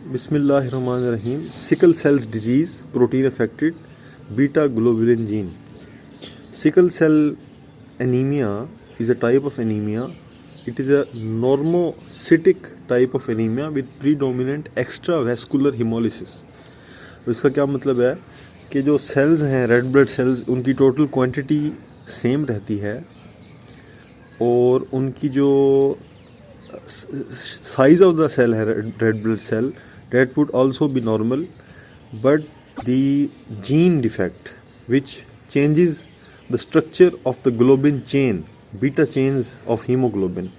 Bismillahirrahmanirrahim. Sickle cells disease, protein affected, beta globulin gene. Sickle cell anemia is a type of anemia. It is a normocytic type of anemia with predominant extravascular hemolysis. इसका क्या मतलब है कि जो sales हैं red blood cells उनकी total quantity same रहती है और उनकी जो size of the cell है red blood cell that would also be normal, but the gene defect which changes the structure of the globin chain, beta chains of hemoglobin.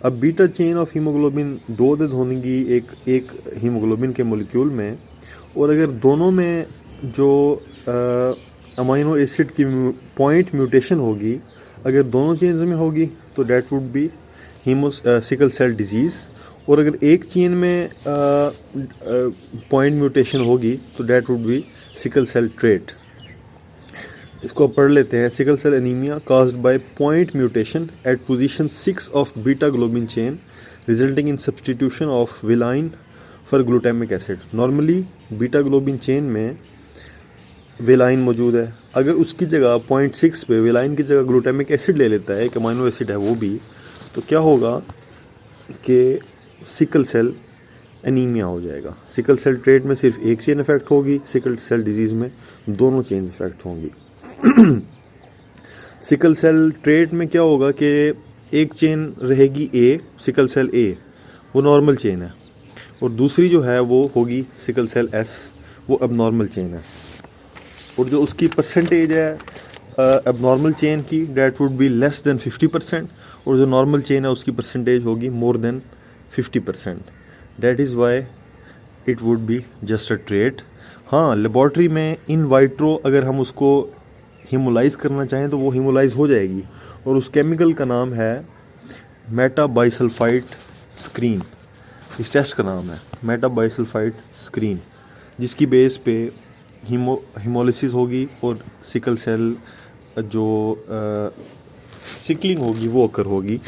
अब beta chain of haemoglobin दो अदद होंगी एक haemoglobin के molecule में, और अगर दोनों में जो अमाइनो एसिड की पॉइंट म्यूटेशन होगी, अगर दोनों चेन्स में होगी तो that would be sickle cell disease, और अगर एक चेन में पॉइंट म्यूटेशन होगी तो that would be sickle cell trait. इसको पढ़ लेते हैं. Sickle cell anaemia caused by point mutation at position 6 of beta globin chain resulting in substitution of valine for glutamic acid. Normally beta globin chain में valine मौजूद है, अगर उसकी जगह पॉइंट 6 पे विलाइन की जगह ग्लूटामिक एसिड ले लेता है, एक अमाइनो एसिड है वो भी, तो क्या होगा कि सिकल सेल एनीमिया हो जाएगा. सिकल सेल ट्रेट में सिर्फ एक चेन इफेक्ट होगी, सिकल सेल डिजीज़ में दोनों चेन इफेक्ट होंगी. सिकल सेल ट्रेट में क्या होगा कि एक चेन रहेगी ए, सिकल सेल ए, वो नॉर्मल चेन है, और दूसरी जो है वो होगी सिकल सेल एस, वो अबनॉर्मल चेन है, और जो उसकी परसेंटेज है अबनॉर्मल चेन की that would be less than 50%, और जो नॉर्मल चेन है उसकी परसेंटेज होगी more than 50%. That is why it would be just a trait. हाँ, लेबॉर्ट्री में इन वाइट्रो अगर हम उसको हीमोलाइज करना चाहें तो वो हीमोलाइज हो जाएगी, और उस केमिकल का नाम है मेटाबाइसल्फाइड स्क्रीन. इस टेस्ट का नाम है मेटाबाइसल्फाइड स्क्रीन, जिसकी बेस पे हीमोलिसिस होगी और सिकल सेल जो सिकलिंग होगी वो अकर होगी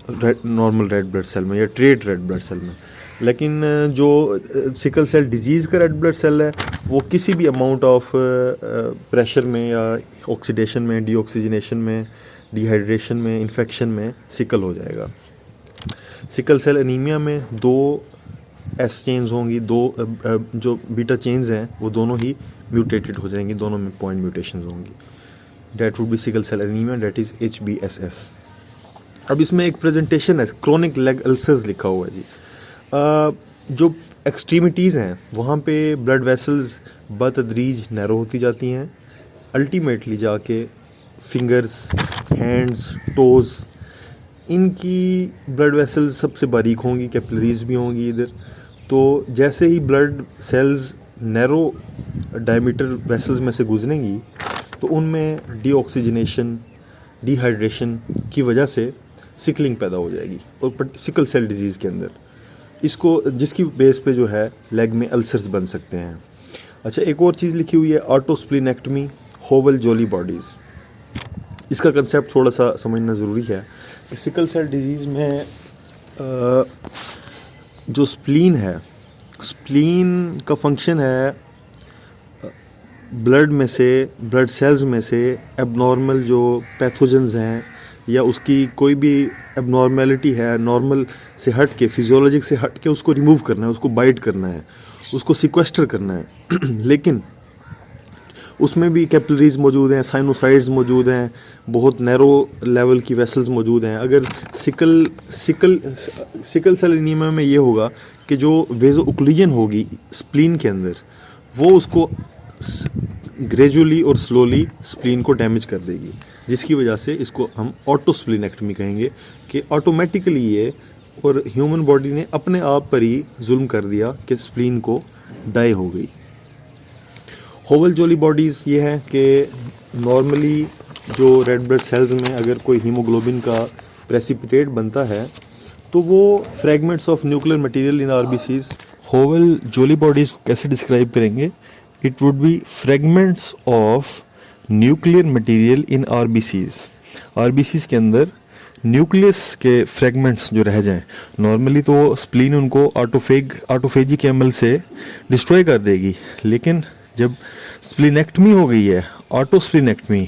नॉर्मल रेड ब्लड सेल में या ट्रेट रेड ब्लड सेल में. लेकिन जो सिकल सेल डिजीज़ का रेड ब्लड सेल है वो किसी भी अमाउंट ऑफ प्रेशर में या ऑक्सीडेशन में, डीऑक्सीजनेशन में, डिहाइड्रेशन में, इन्फेक्शन में सिकल हो जाएगा. सिकल सेल एनीमिया में दो एस चेन्स होंगी, दो जो बीटा चेन्स हैं वो दोनों ही म्यूटेटेड हो जाएंगी, दोनों में पॉइंट म्यूटेशन होंगी. That would be sickle cell anaemia, that is HBSS. अब इसमें एक प्रेजेंटेशन है, क्रोनिक लेग अल्सर्स लिखा हुआ है जी. जो एक्सट्रीमिटीज़ हैं वहाँ पे ब्लड वेसल्स बतदरीज नैरो होती जाती हैं, अल्टीमेटली जाके फिंगर्स, हैंड्स, टोज़, इनकी ब्लड वेसल्स सबसे बारीक होंगी, कैपिलरीज भी होंगी इधर. तो जैसे ही blood cells narrow diameter vessels में से गुजरेंगी तो उनमें डीऑक्सीजनेशन, डिहाइड्रेशन की वजह से सिकलिंग पैदा हो जाएगी, और सिकल सेल डिजीज़ के अंदर इसको जिसकी बेस पे जो है लेग में अल्सर्स बन सकते हैं. अच्छा, एक और चीज़ लिखी हुई है ऑटोस्प्लिनेक्टमी होवल जोली बॉडीज़. इसका कंसेप्ट थोड़ा सा समझना ज़रूरी है कि सिकल सेल डिजीज़ में जो स्प्लीन है, स्प्लीन का फंक्शन है ब्लड में से, ब्लड सेल्स में से एबनॉर्मल जो पैथोजेंस हैं या उसकी कोई भी एबनॉर्मेलिटी है नॉर्मल से हट के, फिजियोलॉजिक से हट के, उसको रिमूव करना है, उसको बाइट करना है, उसको सिक्वेस्टर करना है. लेकिन उसमें भी कैपिलरीज मौजूद हैं, साइनोसाइड्स मौजूद हैं, बहुत नैरो लेवल की वेसल्स मौजूद हैं. अगर सिकल सेल एनीमिया में ये होगा कि जो वेजो ओक्लूजन होगी स्प्लीन के अंदर वो उसको ग्रेजुअली और स्लोली स्प्लीन को डैमेज कर देगी, जिसकी वजह से इसको हम ऑटोस्प्लिनेक्टमी कहेंगे कि ऑटोमेटिकली ये और ह्यूमन बॉडी ने अपने आप पर ही जुल्म कर दिया कि स्प्लीन को डाई हो गई. होवल जोली बॉडीज़ ये हैं कि नॉर्मली जो रेड ब्लड सेल्स में अगर कोई हीमोग्लोबिन का प्रेसिपिटेट बनता है तो वो fragments of nuclear material in RBCs. होवल जोली बॉडीज़ को कैसे डिस्क्राइब करेंगे? It would B fragments of nuclear material in RBCs. RBCs के अंदर न्यूक्लियस के फ्रेगमेंट्स जो रह जाएं, नॉर्मली तो स्प्लीन उनको ऑटोफेजी के अमल से डिस्ट्रॉय कर देगी, लेकिन जब स्प्लीनेक्टमी हो गई है, ऑटोस्प्लीनेक्टमी,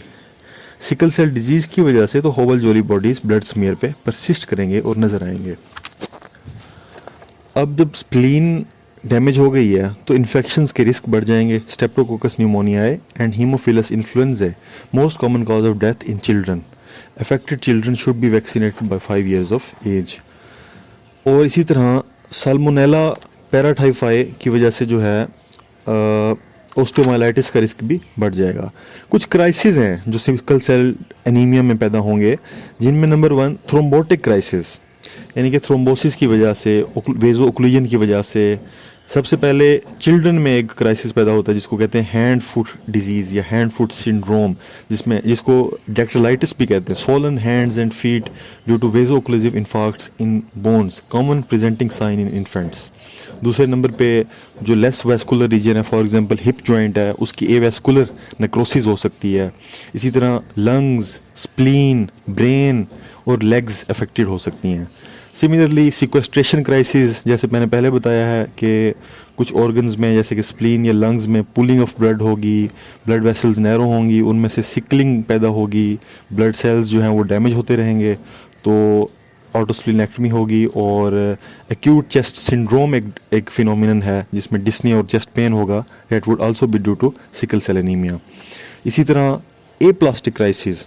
सिकल सेल डिजीज़ की वजह से, तो होवल जोली बॉडीज़ ब्लड स्मीयर पे परसिस्ट करेंगे और नज़र आएंगे। अब जब स्प्लीन डैमेज हो गई है तो इन्फेक्शंस के रिस्क बढ़ जाएंगे, Streptococcus pneumoniae and Haemophilus influenzae, most common cause of death in children. Affected children should be vaccinated by 5 years of age. और इसी तरह साल्मोनेला पैराटाइफाई की वजह से जो है ओस्टियोमाइलाइटिस का रिस्क भी बढ़ जाएगा। कुछ क्राइसिस हैं जो सिकल सेल एनीमिया में पैदा होंगे, जिनमें नंबर 1 थ्रोम्बोटिक क्राइसिस, यानी कि थ्रोम्बोसिस की वजह से, वेजो ओक्लूजन की वजह से। सबसे पहले चिल्ड्रन में एक क्राइसिस पैदा होता है जिसको कहते हैं हैंड फुट डिजीज़ या हैंड फुट सिंड्रोम, जिसको डैक्टिलाइटिस भी कहते हैं, swollen hands and feet due to vaso occlusive infarcts in bones, common presenting sign in infants. दूसरे नंबर पे जो लेस वेस्कुलर रीजन है, फॉर एग्जांपल हिप जॉइंट है, उसकी एवेस्कुलर नेक्रोसिस हो सकती है। इसी तरह लंग्स, स्प्लीन, ब्रेन और लेग्स अफेक्टेड हो सकती हैं। सिमिलरली सिक्वेस्ट्रेशन क्राइसिस, जैसे मैंने पहले बताया है कि कुछ ऑर्गन्स में जैसे कि स्प्लीन या लंग्स में पुलिंग ऑफ ब्लड होगी, ब्लड वेसल्स नैरो होंगी, उनमें से सिकलिंग पैदा होगी, ब्लड सेल्स जो हैं वो डैमेज होते रहेंगे, तो ऑटोस्प्लीनेक्टमी होगी। और एक्यूट चेस्ट सिंड्रोम एक फिनोमिनन है जिसमें डिस्नी और चेस्ट पेन होगा, that would also be due to sickle cell anaemia. इसी तरह एप्लास्टिक क्राइसिस,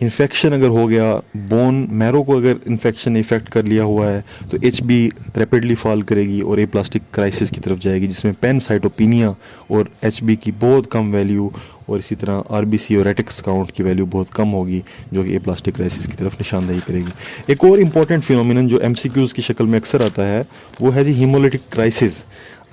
इन्फेक्शन अगर हो गया, बोन मैरो को अगर इन्फेक्शन इफेक्ट कर लिया हुआ है तो HB रैपिडली फॉल करेगी और एप्लास्टिक क्राइसिस की तरफ जाएगी, जिसमें पैनसाइटोपिनिया और HB की बहुत कम वैल्यू, और इसी तरह RBC और रेटिक्स काउंट की वैल्यू बहुत कम होगी, जो कि एप्लास्टिक क्राइसिस की तरफ निशानदेही करेगी। एक और इम्पॉर्टेंट फिनोमिनन जो MCQs की शक्ल में अक्सर आता है वो है जी हीमोलिटिक क्राइसिस।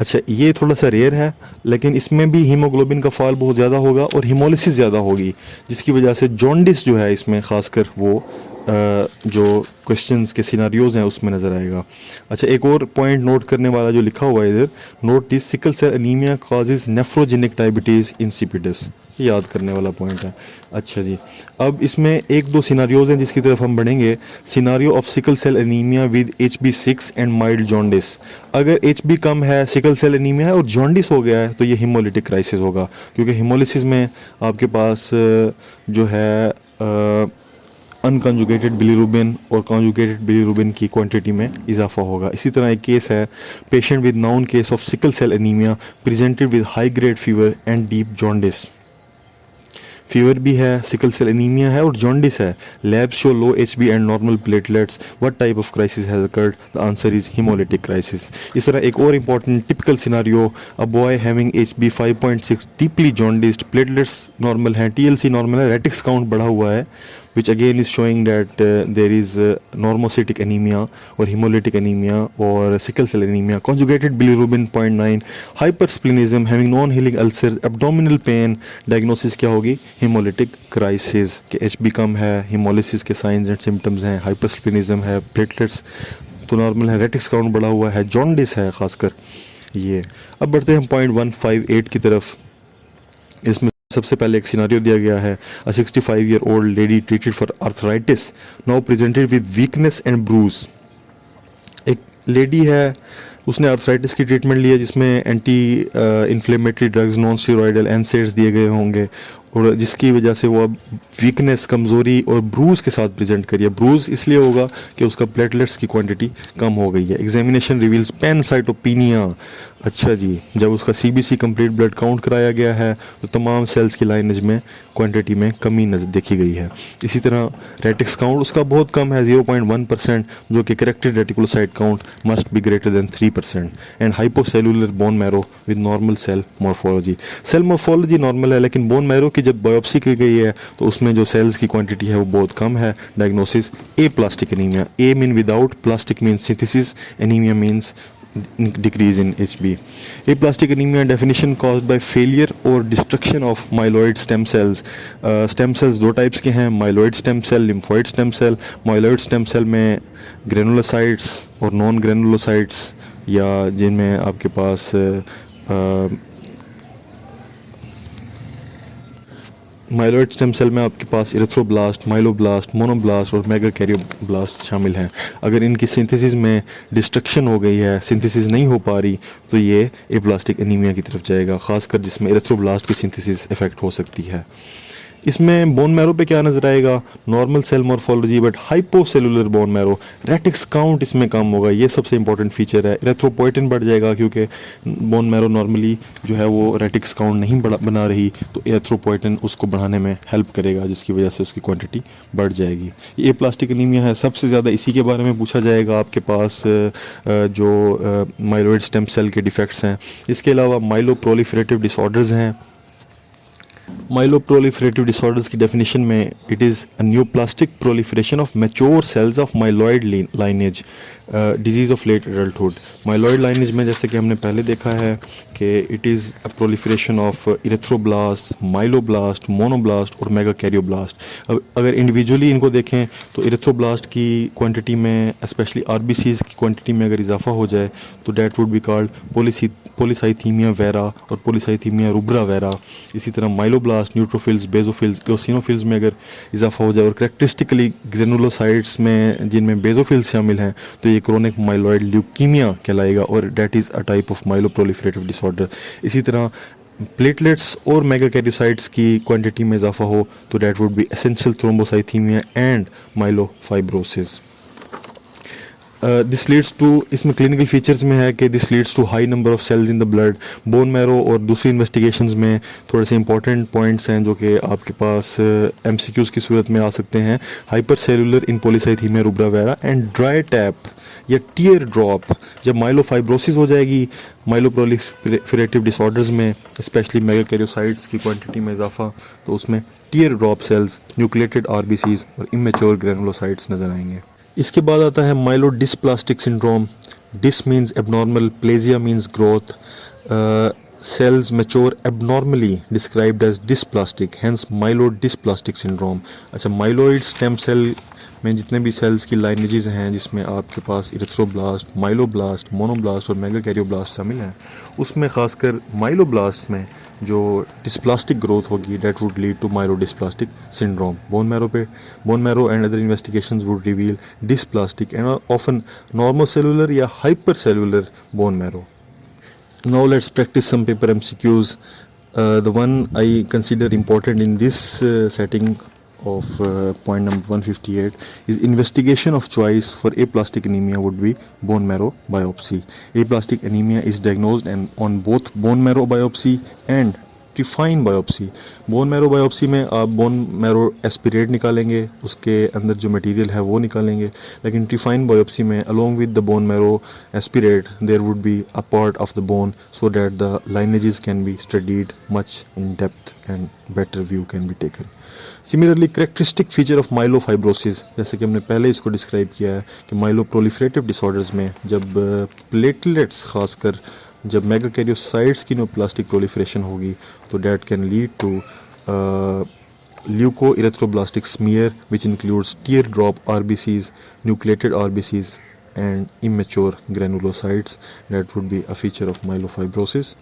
अच्छा, ये थोड़ा सा रेयर है, लेकिन इसमें भी हीमोग्लोबिन का फॉल बहुत ज़्यादा होगा और हीमोलिसिस ज़्यादा होगी, जिसकी वजह से जॉन्डिस जो है इसमें ख़ासकर वो जो क्वेश्चंस के सिनारियोज़ हैं उसमें नज़र आएगा। अच्छा, एक और पॉइंट नोट करने वाला जो लिखा हुआ है इधर, note this sickle cell anaemia causes nephrogenic diabetes insipidus, याद करने वाला पॉइंट है। अच्छा जी, अब इसमें एक दो सिनारियोज़ हैं जिसकी तरफ हम बढ़ेंगे। Scenario of sickle cell anaemia with HB6 and mild jaundice. अगर HB कम है, सिकल सेल एनीमिया है और जॉन्डिस हो गया है तो ये हीमोलिटिक क्राइसिस होगा, क्योंकि हीमोलिसिस में आपके पास जो है अनकॉन्जुगेटेड बिलीरुबिन और कॉन्जुगेटेड बिलीरुबिन की क्वांटिटी में इजाफा होगा। इसी तरह एक केस है, patient with known case of sickle cell anaemia presented with high grade fever and deep jaundice. Fever भी है, सिकल सेल एनीमिया है और जॉन्डिस है। Labs show low HB and normal platelets. What type of crisis has occurred? The answer is haemolytic crisis. इस तरह एक और important typical scenario, अ boy having HB 5.6 deeply jaundiced, platelets normal हैं, TLC normal है, retics count बढ़ा हुआ है, which again is showing that there is normocytic anemia or hemolytic anemia or sickle cell anemia, conjugated bilirubin 0.9, hypersplenism, having non-healing ulcers, abdominal pain, diagnosis क्या होगी? hemolytic crisis कि HB कम है, hemolysis के signs and symptoms हैं, hypersplenism है, platelets तो normal है, रेटिक्स काउंट बढ़ा हुआ है, जॉन्डिस है खासकर ये। अब बढ़ते हैं पॉइंट 158 की तरफ। इसमें सबसे पहले एक सिनारियो दिया गया है, a 65-year-old lady treated for arthritis now presented with weakness and bruise. एक लेडी है, उसने आर्थराइटिस की ट्रीटमेंट ली है जिसमें anti inflammatory drugs, non steroidal NSAIDs दिए गए होंगे, और जिसकी वजह से वो अब वीकनेस, कमज़ोरी और ब्रूज के साथ प्रेजेंट करिए। ब्रूज इसलिए होगा कि उसका प्लेटलेट्स की क्वांटिटी कम हो गई है। Examination reveals pancytopenia. अच्छा जी, जब उसका CBC कंप्लीट ब्लड काउंट कराया गया है तो तमाम सेल्स की लाइनेज में क्वांटिटी में कमी देखी गई है। इसी तरह रेटिक्स काउंट उसका बहुत कम है, 0.1%, जो कि corrected reticulocyte count must be greater than 3%। And hypocellular bone marrow with normal cell morphology. Cell morphology normal है, लेकिन बोन मैरो की जब बायोप्सी की गई है तो उसमें जो सेल्स की क्वांटिटी है वो बहुत कम है। Diagnosis aplastic anaemia. A mean without, plastic mean synthesis, anaemia means decrease in HB. Aplastic anemia definition caused by failure or destruction of myeloid stem cells. Stem cells दो टाइप्स के हैं, myeloid stem cell, lymphoid stem cell. Myeloid stem cell में granulocytes और non granulocytes, या जिनमें आपके पास myeloid stem cell में आपके पास इरेथ्रोब्लास्ट, माइलोब्लास्ट, मोनोब्लास्ट और मेगाकैरियोब्लास्ट शामिल हैं। अगर इनकी सिंथेसिस में डिस्ट्रक्शन हो गई है, सिंथेसिस नहीं हो पा रही, तो ये एप्लास्टिक एनीमिया की तरफ जाएगा, खासकर जिसमें इरेथ्रोब्लास्ट की सिंथेसिस इफेक्ट हो सकती है। इसमें बोन मैरो पे क्या नज़र आएगा, normal cell morphology but hypocellular bone marrow, retics count इसमें कम होगा, ये सबसे इंपॉर्टेंट फीचर है। इरेथ्रोपोइटिन बढ़ जाएगा क्योंकि बोन मैरो नॉर्मली जो है वो रेटिक्स काउंट नहीं बना रही, तो इरेथ्रोपोइटिन उसको बढ़ाने में हेल्प करेगा, जिसकी वजह से उसकी क्वांटिटी बढ़ जाएगी। ये प्लास्टिक एनीमिया है, सबसे ज़्यादा इसी के बारे में पूछा जाएगा आपके पास जो माइलॉइड स्टेम सेल के डिफेक्ट्स हैं। इसके अलावा माइलोप्रोलिफरेटिव डिसऑर्डर्स हैं। माइलोप्रोलिफरेटिव डिसऑर्डर्स की डेफिनेशन में it is a neoplastic proliferation of mature cells of myeloid lineage, disease of late adulthood. Myeloid lineage में जैसे कि हमने पहले देखा है कि it is a proliferation of erythroblast, myeloblast, monoblast और मेगाकैरियोब्लास्ट। अब अगर इंडिविजुअली इनको देखें तो इरेथ्रोब्लास्ट की क्वांटिटी में, स्पेशली आरबीसीज़ की क्वांटिटी में अगर इजाफा हो जाए तो that would be called polycythaemia vera और पोलीसाइथीमिया रुब्रा वेरा। इसी तरह माइलोब्लास्ट, न्यूट्रोफिल्स, बेजोफिल्स, एओसिनोफिल्स में अगर इजाफा हो जाए और करेक्टरिस्टिकली ग्रेनुलोसाइट्स में जिनमें बेजोफिल्स शामिल हैं, तो ये क्रोनिक माइलॉइड ल्यूकीमिया कहलाएगा और that is a type of myeloproliferative disorder. इसी तरह प्लेटलेट्स और मेगाकैरियोसाइट्स की क्वांटिटी में इजाफा हो तो that would be essential thrombocythaemia and myelofibrosis. This leads to, इसमें क्लिनिकल फीचर्स में है कि this leads to high number of cells in the blood, bone marrow और दूसरी इन्वेस्टिगेशंस में थोड़े से इंपॉर्टेंट पॉइंट्स हैं जो कि आपके पास एमसीक्यूज़ की सूरत में आ सकते हैं। Hyper cellular in polycythaemia rubra vera and dry tap या टीयर ड्रॉप। जब माइलोफाइब्रोसिस हो जाएगी माइलोप्रोलिफरेटिव डिसऑर्डर्स में, स्पेशली मेगाकैरियोसाइट्स की क्वांटिटी में इजाफा, तो उसमें tear drop cells, nucleated RBCs और इमेच्योर ग्रेनुलोसाइट्स नजर आएंगे। इसके बाद आता है myelodysplastic syndrome. Dys means abnormal, plegia means growth, cells mature abnormally described as dysplastic, hence myelodysplastic syndrome। अच्छा, माइलोइड स्टेम सेल में जितने भी सेल्स की लाइनेजेस हैं जिसमें आपके पास इरेथ्रोब्लास्ट, माइलोब्लास्ट, मोनोब्लास्ट और मेगाकैरियोब्लास्ट शामिल हैं, उसमें खासकर माइलोब्लास्ट में जो डिस्प्लास्टिक ग्रोथ होगी that would lead to myelodysplastic syndrome. Bone marrow and other investigations would reveal dysplastic and often normal cellular या hyper cellular bone marrow. Now let's practice some paper MCQs. The one I consider important in this setting of point number 158 is investigation of choice for aplastic anemia would be bone marrow biopsy. Aplastic anemia is diagnosed and on both bone marrow biopsy and trephine biopsy. Bone marrow biopsy में आप bone marrow aspirate निकालेंगे, उसके अंदर जो material है वो निकालेंगे, लेकिन ट्रिफाइन बायोप्सी में along with the bone marrow aspirate there would be a part of the bone so that the lineages can be studied much in depth and better view can be taken. Similarly characteristic feature of myelofibrosis, जैसे कि हमने पहले इसको describe किया है कि myeloproliferative disorders में जब प्लेटलेट्स खासकर जब मेगाकैरियोसाइट्स की न्यूप्लास्टिक प्रोलिफरेशन होगी तो that can lead to leuco erythroblastic smear which includes tear drop RBCs, nucleated RBCs and immature granulocytes. That would be a feature of myelofibrosis.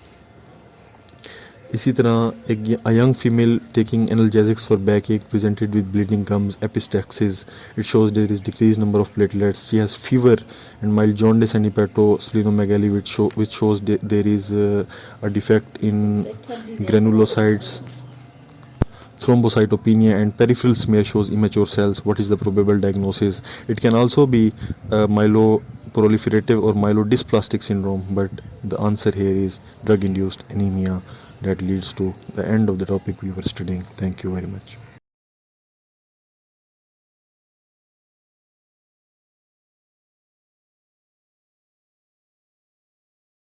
इसी तरह एक young female taking analgesics for back ache presented with bleeding gums, epistaxis, it shows there is decrease number of platelets, she has fever and mild jaundice and hepatosplenomegaly which shows there is a defect in granulocytes, thrombocytopenia and peripheral smear shows immature cells. What is the probable diagnosis? It can also be myeloproliferative or myelodysplastic syndrome, but the answer here is drug induced anemia. That leads to the end of the topic we were studying. Thank you very much.